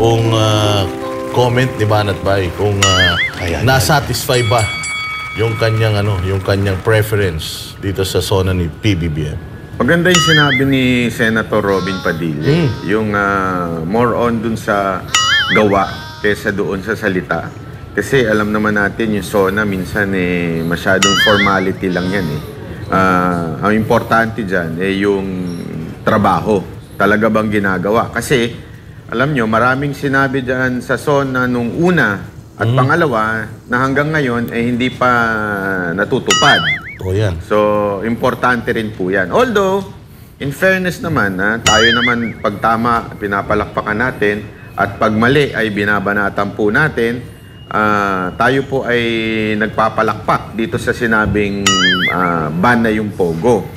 yung comment ni Banat Bay kung nasatisfy ba yung kanyang preference dito sa zona ni PBBM. Maganda yung sinabi ni Senator Robin Padilla. Yung more on dun sa gawa kesa doon sa salita. Kasi alam naman natin yung zona minsan masyadong formality lang yan Ang importante dyan yung trabaho. Talaga bang ginagawa? Kasi alam nyo, maraming sinabi dyan sa zona nung una at pangalawa na hanggang ngayon hindi pa natutupad. Yan. So, importante rin po yan. Although, in fairness naman, tayo naman pag tama, pinapalakpakan natin at pag mali ay binabanatan po natin, tayo po ay nagpapalakpak dito sa sinabing ban na yung Pogo.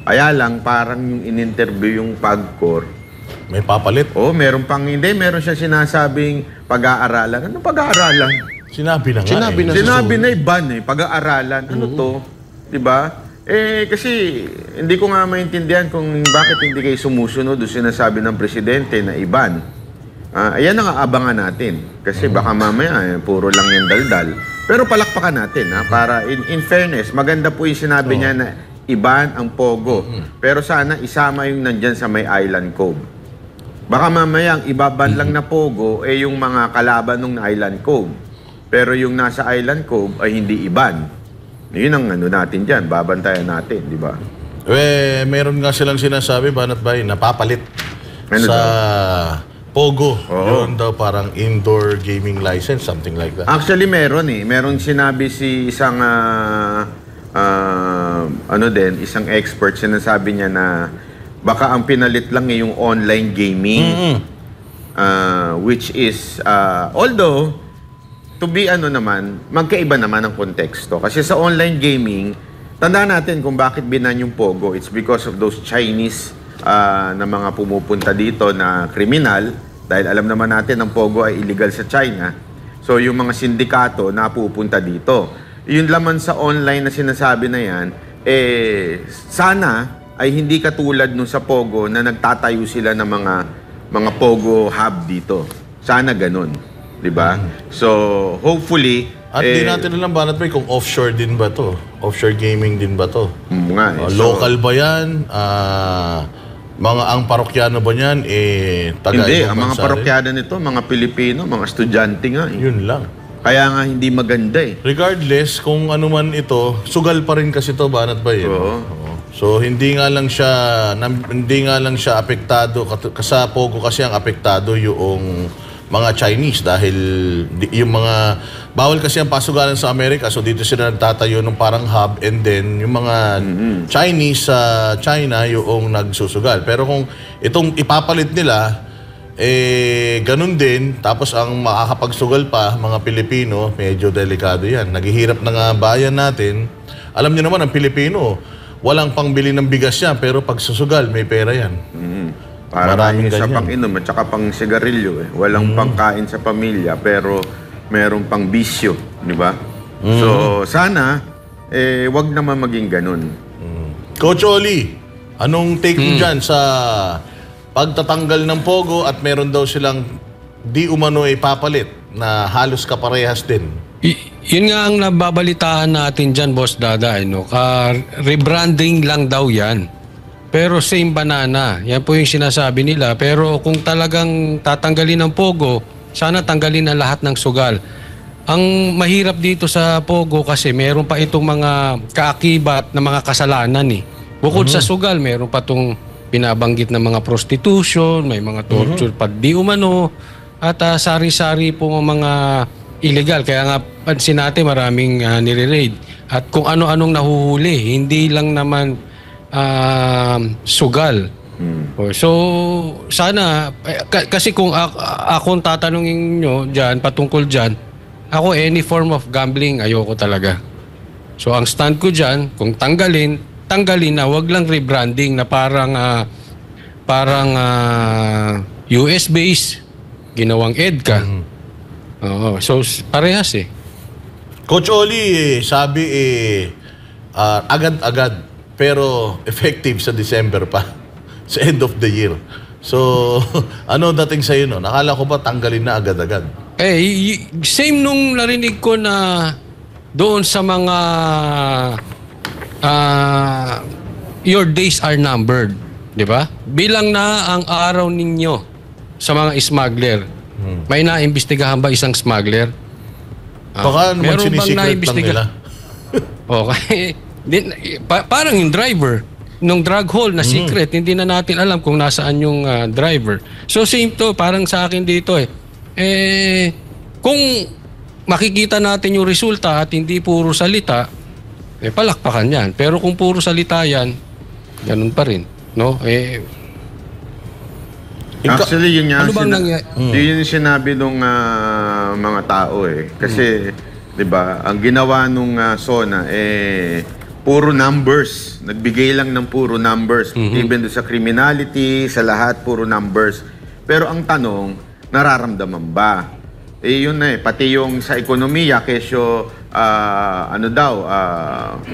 Kaya lang, parang yung in-interview yung PAGCOR, may papalit? Meron pang hindi. Meron siya sinasabing pag-aaralan. Anong pag-aaralan? Sinabi na nga Sinabi na ban pag-aaralan. Ano to? Diba? Kasi hindi ko nga maintindihan kung bakit hindi kayo sumusunod o sinasabi ng presidente na iban. Ayan ang aabangan natin. Kasi baka mamaya puro lang yung daldal. Pero palakpakan natin para in fairness, maganda po yung sinabi niya na iban ang Pogo. Pero sana isama yung nandyan sa may Island Cove. Baka mamaya ang ibaban lang na Pogo yung mga kalaban ng Island Cove. Pero yung nasa Island Cove ay hindi iban. Yun ang natin dyan. Babantayan natin, di ba? Meron nga silang sinasabi, Banat Bay, napapalit sa Pogo. Yun daw parang indoor gaming license, something like that. Actually, meron Meron sinabi si isang isang expert, sinasabi niya na baka ang pinalit lang yung online gaming. Which is, although, to be naman, magkaiba naman ang konteksto. Kasi sa online gaming, tandaan natin kung bakit binan yung Pogo. It's because of those Chinese na mga pumupunta dito na kriminal. Dahil alam naman natin ang Pogo ay illegal sa China. So yung mga sindikato na pupunta dito. Yung laman sa online na sinasabi na yan, sana ay hindi katulad nung sa Pogo na nagtatayo sila ng mga Pogo hub dito. Sana ganun. Diba? So, hopefully... At di natin alam, Banat Bay, kung offshore din ba to? Offshore gaming din ba to? Local ba yan? Ang parokyano ba yan? Hindi, ang mga parokyano nito, mga Pilipino, mga estudyante nga. Yun lang. Kaya nga hindi maganda Regardless, kung ano man ito, sugal pa rin kasi to, Banat Bay. So hindi nga lang siya apektado sa Pogo kasi ang apektado yung mga Chinese dahil yung mga bawal kasi ang pasugalan sa Amerika, so dito sila nagtatayo ng parang hub, and then yung mga Chinese sa China yung nagsusugal. Pero kung itong ipapalit nila ganun din, tapos ang makakapagsugal pa mga Pilipino, medyo delikado yan. Naghihirap na nga bayan natin. Alam niyo naman ang Pilipino, walang pangbili ng bigas yan, pero pag susugal, may pera yan. Para maraming sa pang-inom at saka pang sigarilyo. Walang pangkain sa pamilya, pero merong pang bisyo. Di ba? So, sana, wag naman maging ganun. Coach Oli, anong take mo dyan sa pagtatanggal ng Pogo at meron daw silang di umano ipapalit na halos kaparehas din? Yun nga ang nababalitaan natin dyan, Boss Dada. Rebranding lang daw yan. Pero same banana. Yan po yung sinasabi nila. Pero kung talagang tatanggalin ng Pogo, sana tanggalin na lahat ng sugal. Ang mahirap dito sa Pogo kasi meron pa itong mga kaakibat na mga kasalanan Bukod sa sugal, meron pa itong binabanggit na mga prostitution, may mga torture pa di umano, at sari-sari po mga illegal. Kaya nga pansin natin maraming nire-raid. At kung ano-anong nahuhuli, hindi lang naman sugal. So, sana, kasi kung akong tatanungin nyo dyan, patungkol dyan, ako any form of gambling, ayoko talaga. So, ang stand ko dyan, kung tanggalin na, wag lang rebranding na parang US-based, ginawang EDCA. So, parehas Coach Oli, sabi agad-agad, pero effective sa December pa, sa end of the year. So, ano dating sa'yo no? Nakala ko ba tanggalin na agad-agad? Same nung narinig ko na doon sa mga your days are numbered, di ba? Bilang na ang araw ninyo sa mga smuggler. May naimbestigahan ba isang smuggler? Baka naman meron bang sinisecret lang naimbestiga- nila. Okay. Parang yung driver nung drug haul na secret, hindi na natin alam kung nasaan yung driver. So same to, parang sa akin dito kung makikita natin yung resulta at hindi puro salita, palakpakan yan. Pero kung puro salita yan, ganun pa rin. No? Actually, yun nga Ano bang yun yung sinabi ng mga tao Kasi, di ba, ang ginawa nung SONA, puro numbers. Nagbigay lang ng puro numbers. Even do sa criminality, sa lahat, puro numbers. Pero ang tanong, nararamdaman ba? Yun pati yung sa ekonomiya, kesyo,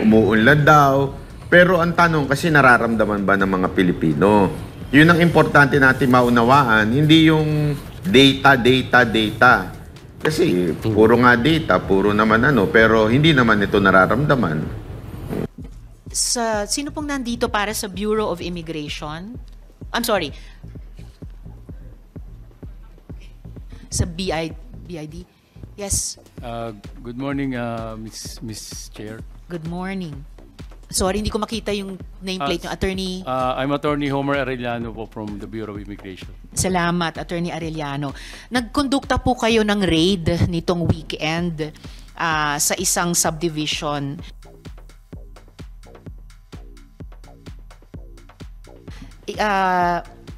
umuunlad daw. Pero ang tanong, kasi nararamdaman ba ng mga Pilipino? Yun ang importante natin maunawaan, hindi yung data. Kasi puro nga data, puro naman pero hindi naman ito nararamdaman. Sino pong nandito para sa Bureau of Immigration? I'm sorry. Sa BID? Yes. Good morning, Miss Chair. Good morning. Sorry, hindi ko makita yung nameplate ng attorney. I'm Attorney Homer Arellano po from the Bureau of Immigration. Salamat, Attorney Arellano. Nagkondukta po kayo ng raid nitong weekend sa isang subdivision.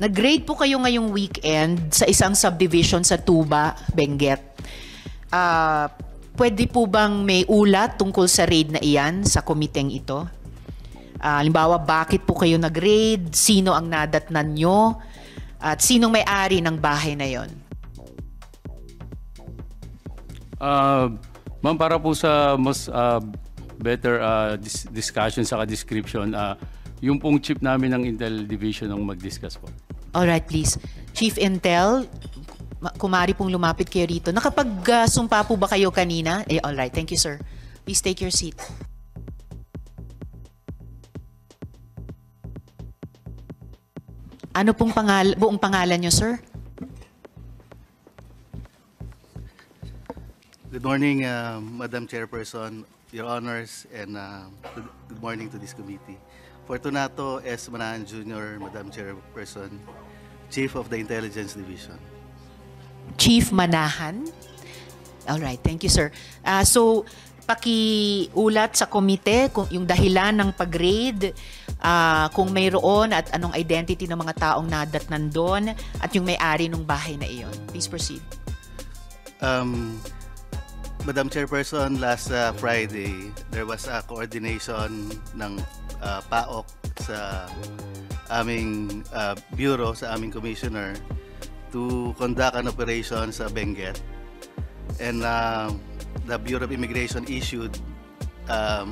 Nag-raid po kayo ngayong weekend sa isang subdivision sa Tuba, Benguet. Pwede po bang may ulat tungkol sa raid na iyan sa komiteng ito? Halimbawa, bakit po kayo nag-raid? Sino ang nadatnan nyo? At sinong may-ari ng bahay na yon? Ma'am, para po sa mas better discussion sa description, yung pong chief namin ng Intel Division ang mag-discuss po. Alright, please. Chief Intel, kumari pong lumapit kayo rito. Nakapag-sumpa po ba kayo kanina? Alright, thank you, sir. Please take your seat. Ano pong buong pangalan nyo, sir? Good morning, Madam Chairperson, Your Honors, and good morning to this committee. Fortunato S. Manahan Jr., Madam Chairperson, Chief of the Intelligence Division. Chief Manahan? Alright, thank you, sir. So, pakiulat sa komite kung yung dahilan ng pag-raid, kung mayroon at anong identity ng mga taong nadatnan doon at yung may-ari ng bahay na iyon. Please proceed. Madam Chairperson, last Friday, there was a coordination ng PAOK sa aming bureau, sa aming commissioner, to conduct an operation sa Benguet. And the Bureau of Immigration issued a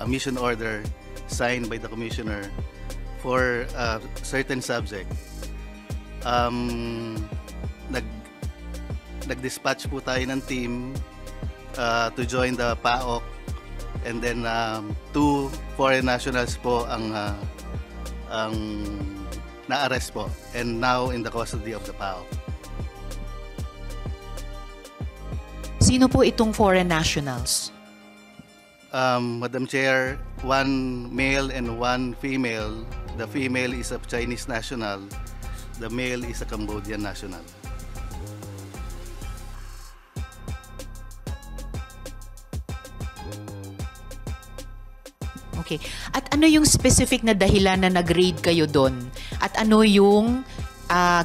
mission order signed by the commissioner for a certain subject. Nag-dispatch po tayo ng team to join the PAOK, and then 2 foreign nationals po ang na-arrest po and now in the custody of the PAOK. Sino po itong foreign nationals? Madam Chair, 1 male and 1 female. The female is a Chinese national. The male is a Cambodian national. Okay. At ano yung specific na dahilan na nag-raid kayo doon? At ano yung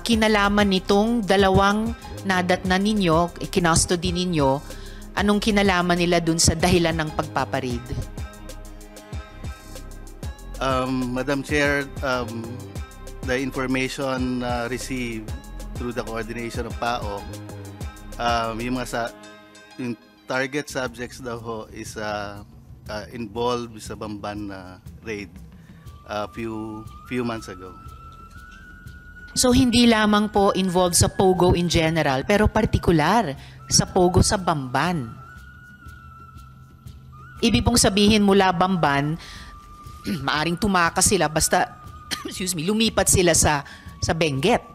kinalaman nitong dalawang nadatnan ninyo, kinustody ninyo, anong kinalaman nila dun sa dahilan ng pagpaparaid? Madam Chair, the information received through the coordination of PAO, yung target subjects daw ho is involved sa Bamban raid a few months ago. So hindi lamang po involved sa Pogo in general, pero partikular sa Pogo sa Bamban. Ibig pong sabihin mula Bamban, maaring tumakas sila basta excuse me, lumipat sila sa Benguet.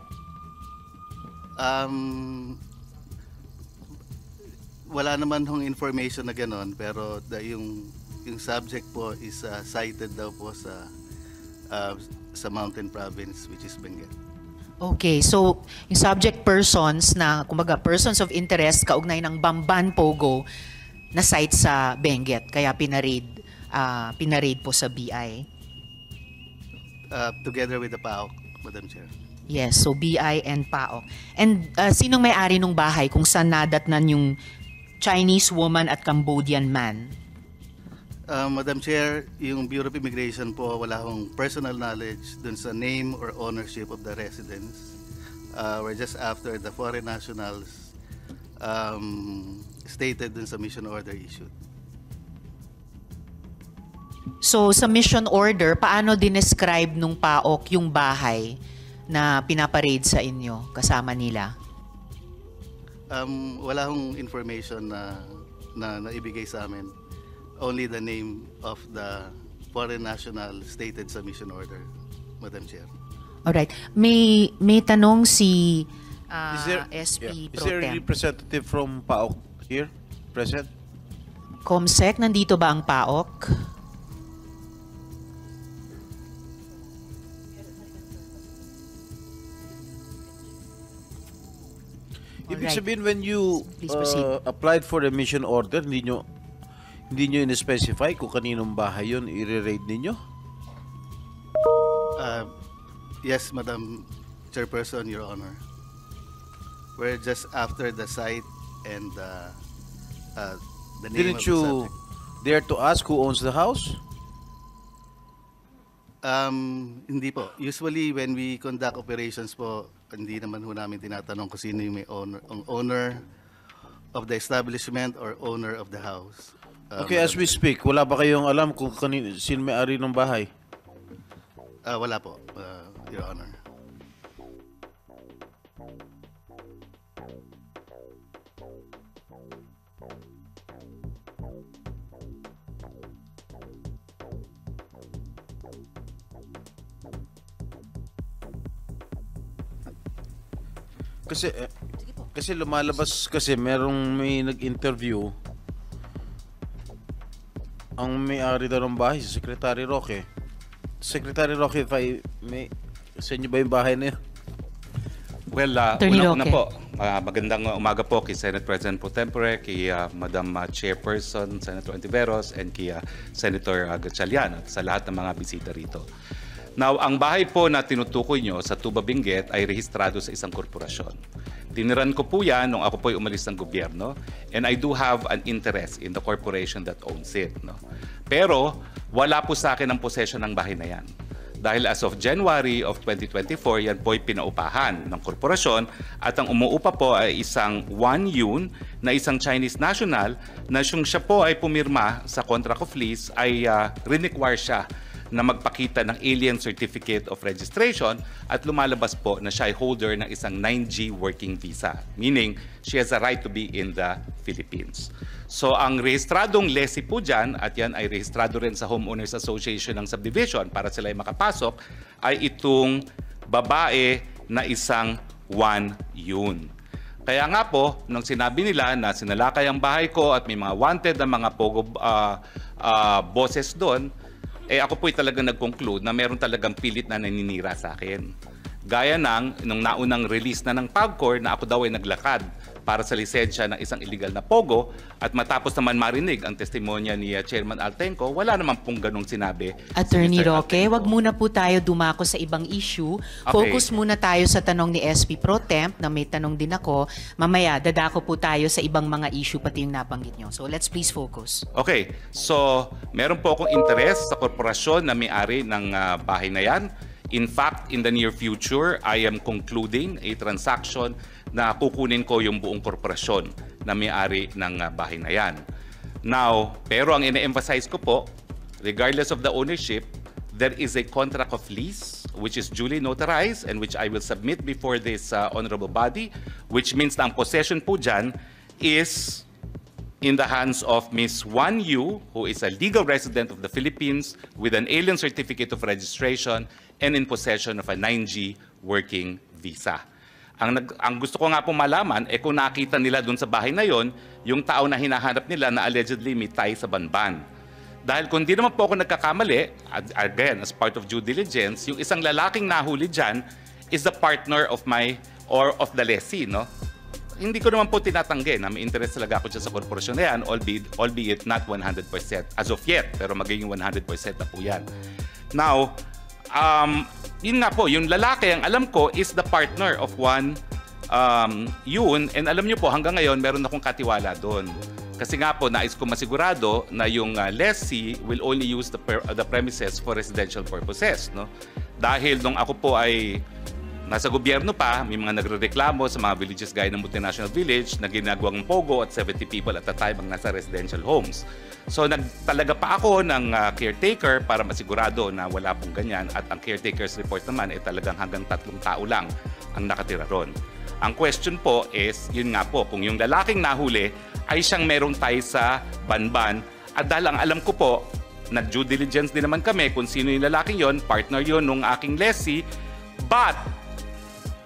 Wala naman hong information na gano'n, pero yung subject po is cited daw po sa Mountain Province, which is Benguet. Okay, so yung subject persons na, kumbaga, persons of interest kaugnay ng Bamban Pogo na site sa Benguet, kaya pinaraid po sa BI. Together with the PAOK, Madam Chair. Yes, so BI and PAOK. And sinong may-ari ng bahay kung saan nadatnan yung Chinese woman at Cambodian man? Madam Chair, yung Bureau of Immigration po, wala akong personal knowledge dun sa name or ownership of the residence. We're just after the foreign nationals stated dun sa mission order issued. So sa mission order, paano dinescribe nung PAOK yung bahay na pinaparade sa inyo kasama nila? Wala akong information na naibigay sa amin. Only the name of the foreign national stated sa mission order, Madam Chair. Alright. May tanong si SP Is Pro there a Tem. representative from PAOK here present? Comsec, nandito ba ang PAOK? Ibig Alright. sabihin, when you Please proceed. applied for a mission order, hindi nyo in-specify kung kaninong bahay yun i-raid ninyo? Yes, Madam Chairperson, Your Honor. We're just after the site and the name Didn't of the you subject. dare to ask who owns the house? Hindi po. Usually when we conduct operations po, hindi naman ho namin tinatanong kung sino yung owner of the establishment or owner of the house. Okay, as we speak, wala ba kayong alam kung sino may-ari ng bahay? Wala po, Your Honor. Kasi lumalabas kasi may nag-interview ang may-ari daw ng bahay, si Secretary Roque. Secretary Roque, sa inyo ba yung bahay na yun? Well, Attorney una Roque. po, magandang umaga po kay Senate President Pro Tempore, kay Madam Chairperson, Senator Antiveros, and kay Senator Gatchalian at sa lahat ng mga bisita rito. Now, ang bahay po na tinutukoy nyo sa Tuba Benguet ay rehistrado sa isang korporasyon. Tiniran ko po yan nung ako po ay umalis ng gobyerno, and I do have an interest in the corporation that owns it. No? Pero wala po sa akin ang possession ng bahay na yan. Dahil as of January of 2024, yan po ay pinaupahan ng korporasyon at ang umuupa po ay isang Wan Yun na isang Chinese national na siya po ay pumirma sa contract of lease ay require siya na magpakita ng Alien Certificate of Registration at lumalabas po na siya ay holder ng isang 9G working visa. Meaning, she has a right to be in the Philippines. So, ang rehistradong lessee po dyan, at yan ay rehistrado rin sa Homeowners Association ng Subdivision para sila ay makapasok, ay itong babae na isang Wan Yun. Kaya nga po, nung sinabi nila na sinalakay ang bahay ko at may mga wanted na mga pogo bosses doon, ako po'y talagang nag-conclude na meron talagang pilit na naninira sa akin. Gaya nung naunang release na ng PAGCOR na ako daw ay naglakad para sa lisensya ng isang illegal na pogo at matapos naman marinig ang testimonya ni Chairman Altenco, wala naman pong ganong sinabi. Attorney si Mr. Roque, Altenco. wag muna po tayo dumako sa ibang issue. Okay. Focus muna tayo sa tanong ni SP Pro Temp na may tanong din ako. Mamaya, dadako po tayo sa ibang mga issue pati yung nabanggit nyo. So let's please focus. Okay, so meron po akong interest sa korporasyon na may-ari ng bahay na yan. In fact, in the near future, I am concluding a transaction na kukunin ko yung buong korporasyon na may-ari ng bahay na yan. Now, pero ang ine-emphasize ko po, regardless of the ownership, there is a contract of lease which is duly notarized and which I will submit before this honorable body, which means na ang possession po dyan is in the hands of Ms. Wan Yu, who is a legal resident of the Philippines with an alien certificate of registration and in possession of a 9G working visa. Ang gusto ko nga po malaman, kung nakita nila dun sa bahay na yon, yung tao na hinahanap nila na allegedly may tie sa Banban. Dahil kung di naman po ako nagkakamali, again, as part of due diligence, yung isang lalaking nahuli dyan is the partner of of the lessee, no? Hindi ko naman po tinatanggi na may interest talaga ako dyan sa korporasyon na yan, albeit not 100% as of yet, pero magiging 100% na po yan. Now, yun nga po, yung lalaki, ang alam ko, is the partner of one yun, and alam nyo po, hanggang ngayon, meron akong katiwala doon. Kasi nga po, nais ko masigurado na yung lessee will only use the premises for residential purposes, no? Dahil nung ako po ay nasa gobyerno pa, may mga nagrereklamo sa mga villages gaya ng multinational village na ginagawang pogo at 70 people at a time ang nasa residential homes. So nagtalaga pa ako ng caretaker para masigurado na wala pong ganyan, at ang caretaker's report naman ay talagang hanggang 3 tao lang ang nakatira ron. Ang question po is, yun nga po, kung yung lalaking nahuli ay siyang merong tie sa Banban, at dahil ang alam ko po, nag-due diligence din naman kami kung sino yung lalaking yon, partner yon nung aking lessee, but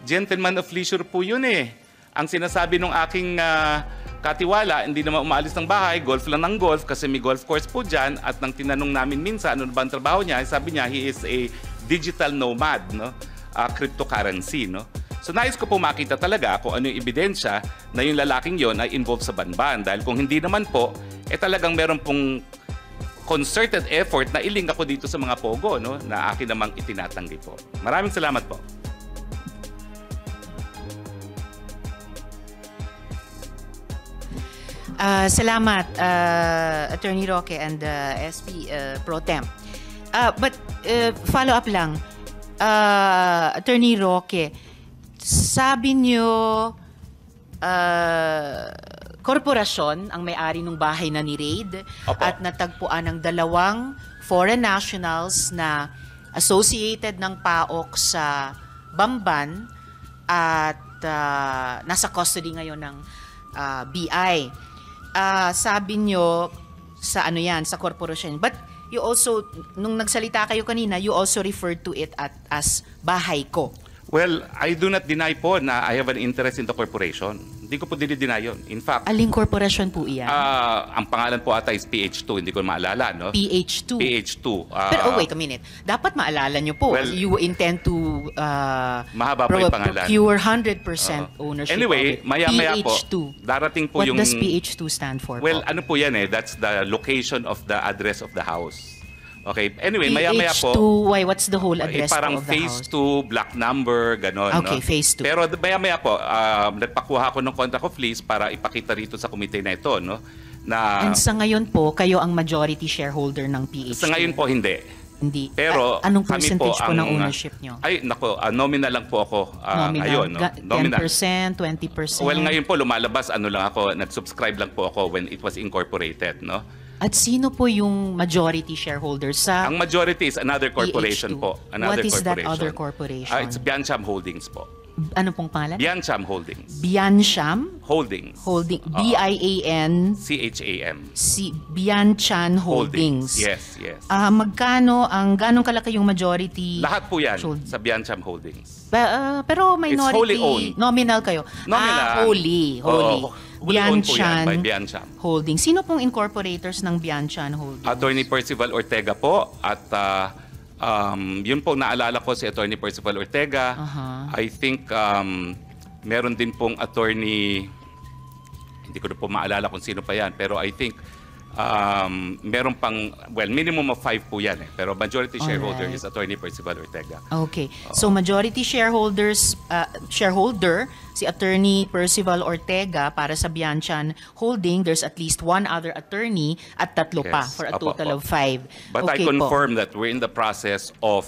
gentleman of leisure po yun eh. Ang sinasabi nung aking katiwala, hindi naman umaalis ng bahay, golf lang ng golf kasi may golf course po dyan, at nang tinanong namin minsan ano ba ang trabaho niya, sabi niya he is a digital nomad, no? Cryptocurrency, no? So nais ko po makita talaga kung ano yung ebidensya na yung lalaking yon ay involved sa Banban. Dahil kung hindi naman po, talagang meron pong concerted effort na iling ako dito sa mga pogo, no? Na akin namang itinatanggi po. Maraming salamat po. Salamat, Attorney Roque and SP Pro Temp. But follow up lang, Attorney Roque, sabi niyo korporasyon ang may-ari ng bahay na ni-raid at natagpuan ng 2 foreign nationals na associated ng PAOK sa Bamban at nasa custody ngayon ng BI. Sabi nyo sa sa korporasyon. But you also, nung nagsalita kayo kanina, you also referred to it as bahay ko. Well, I do not deny po na I have an interest in the corporation. Hindi ko po dinideny yun. In fact, Aling korporasyon po iyan? ang pangalan po ata is PH2. Hindi ko maalala, no? PH2? PH2. Pero wait a minute. Dapat maalala nyo po. Well, you intend to mahaba po yung pangalan. procure 100% ownership anyway, of it. maya-maya po, PH2. darating po What yung... does PH2 stand for? Well, ano po yan That's the location of the address of the house. Okay. Anyway, maya-maya po. PH2, why? What's the whole address parang of the phase house? 2, block number, gano'n. Okay, no? phase 2. Pero maya-maya po, nagpakuha ko ng contract of lease para ipakita rito sa komite na ito, no? Na, And sa ngayon po, kayo ang majority shareholder ng PH2? sa ngayon po, hindi. Hindi. Pero anong kami percentage po, ang, ng ownership nyo? Ay, nako, nominal lang po ako ngayon. No? 10%, 20%? Well, ngayon po lumalabas, lang ako, nag-subscribe lang po ako when it was incorporated, no? At sino po yung majority shareholder sa Ang majority is another corporation PH2? po. Another What is that corporation. other corporation? It's Biancham Holdings po. Ano pong pangalan? Biancham Holdings. Biancham Holdings. Holding. B-I-A-N CHAM. Bianchan Holdings. Yes, yes. Ganong kalaki yung majority? Lahat po yan Hold- sa Biancham Holdings. Pero minority, wholly owned. nominal kayo. Nominal. Wholly. Oo, wholly owned po yan by Bianchan Biancham. Holdings. Sino pong incorporators ng Bianchan Holdings? Attorney Percival Ortega po at yun po naalala ko si Attorney Percival Ortega. I think meron din pong attorney, hindi ko na po maalala kung sino pa yan, pero I think meron pang, well, minimum of 5 po yan pero majority shareholder Alright. is Attorney Percival Ortega. Okay. So majority shareholder si Attorney Percival Ortega para sa Bianchan Holding. There's at least 1 other attorney at 3 pa Yes. for a Opo, total opo. of 5. But okay I confirm that we're in the process of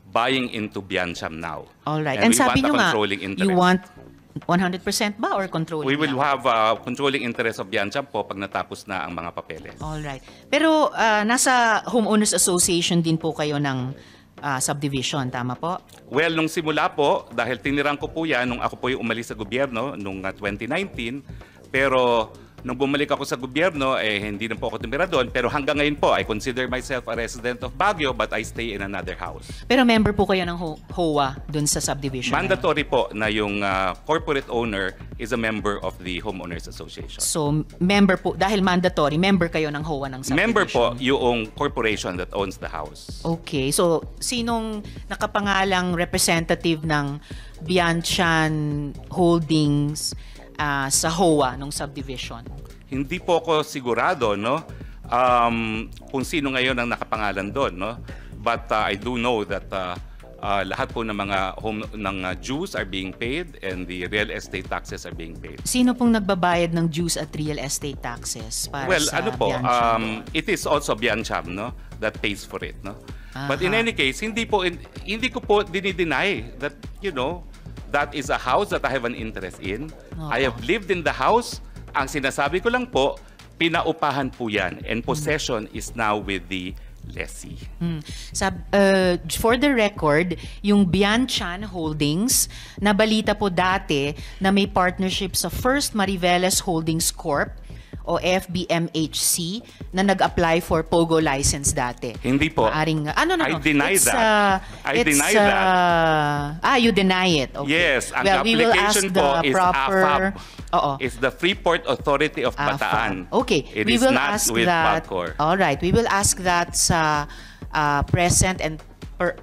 buying into Biancham now. All right. And And we sabi want a nyo nga, controlling interest. you want 100% ba or controlling We will lang? have controlling interest of Biancham po pag natapos na ang mga papeles. All right. Pero nasa Homeowners Association din po kayo ng subdivision. Tama po? Well, nung simula po, dahil tinirang ko po yan nung ako po yung umalis sa gobyerno nung 2019, pero nung bumalik ako sa gobyerno, hindi na po ako tumira doon. Pero hanggang ngayon po, I consider myself a resident of Baguio, but I stay in another house. Pero member po kayo ng HOA dun sa subdivision? Mandatory po na yung corporate owner is a member of the Homeowners Association. So, member po, dahil mandatory, member kayo ng HOA ng subdivision? Member po yung corporation that owns the house. Okay. So, sinong nakapangalang representative ng Bianchan Holdings sa HOA ng subdivision? Hindi po ako sigurado, no? Kung sino ngayon ang nakapangalan doon, no? But I do know that lahat po ng mga dues are being paid and the real estate taxes are being paid. Sino pong nagbabayad ng dues at real estate taxes para sa Biancham? It is also Biancham, no, that pays for it, no. But in any case, hindi ko po dinideny that, that is a house that I have an interest in. I have lived in the house. Ang sinasabi ko lang po, pinaupahan po yan and possession is now with the lessee. For the record, yung Bianchan Holdings, nabalita po dati na may partnership sa First Mariveles Holdings Corp o FBMHC na nag-apply for POGO license dati. Hindi po. Maaring, I deny that. I deny that. You deny it. Okay. Yes, ang we will ask application the po is proper... AFAB. Oo. It's the Freeport Authority of Bataan. Okay. It we is will not ask with that. PAGCOR. All right. We will ask that sa present and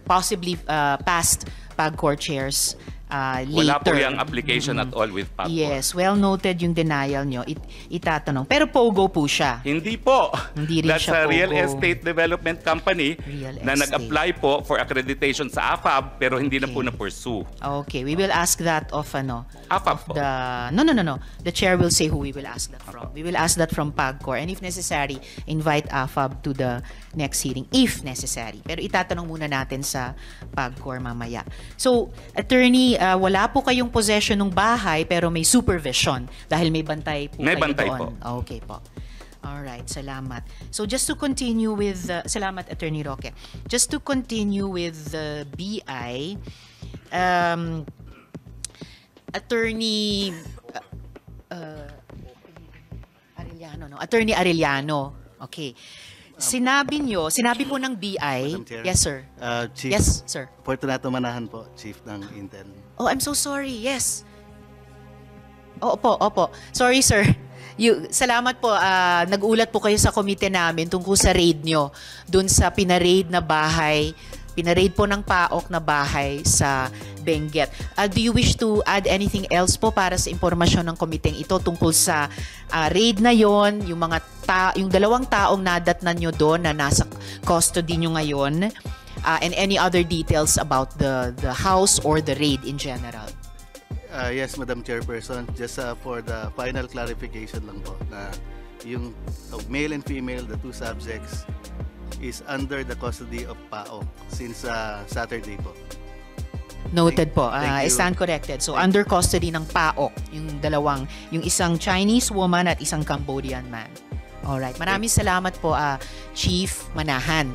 possibly past PAGCOR chairs later. Wala po yung application at all with PAGCOR. Yes, well noted yung denial nyo. Itatanong. Pero POGO po siya. Hindi po. Hindi rin That's siya a real POGO. estate development company na estate. nag-apply po for accreditation sa AFAB pero hindi na po na-pursue. Okay, we will ask that of AFAB po. No. The chair will say who we will ask that from. We will ask that from PAGCOR and if necessary, invite AFAB to the next hearing if necessary. Pero itatanong muna natin sa PAGCOR mamaya. So, attorney, wala po kayong possession ng bahay pero may supervision dahil may bantay po May kayo bantay doon. po. Okay po. Alright, salamat. So just to continue with, salamat Attorney Roque. Just to continue with the BI, Attorney Arellano, no? Attorney Arellano. Okay. Sinabi po ng BI, Madam Chair. yes sir. Chief, Yes, sir. Fortunato Manahan po, Chief ng Intel. Oh, I'm so sorry. Yes. Opo. Sorry, sir. Salamat po. Nag-ulat po kayo sa komite namin tungkol sa raid nyo dun sa pinaraid na bahay. Pinaraid po ng PAOK na bahay sa Benguet. Do you wish to add anything else po para sa impormasyon ng komiteng ito tungkol sa raid na yon, yung dalawang taong nadatnan nyo doon na nasa custody nyo ngayon, and any other details about the house or the raid in general? Yes, Madam Chairperson. Just for the final clarification lang po na yung male and female, the two subjects, is under the custody of PAOK since Saturday po. Noted po. Thank I you. stand corrected. So under custody ng PAOK, yung isang Chinese woman at isang Cambodian man. Alright. Maraming salamat po, Chief Manahan.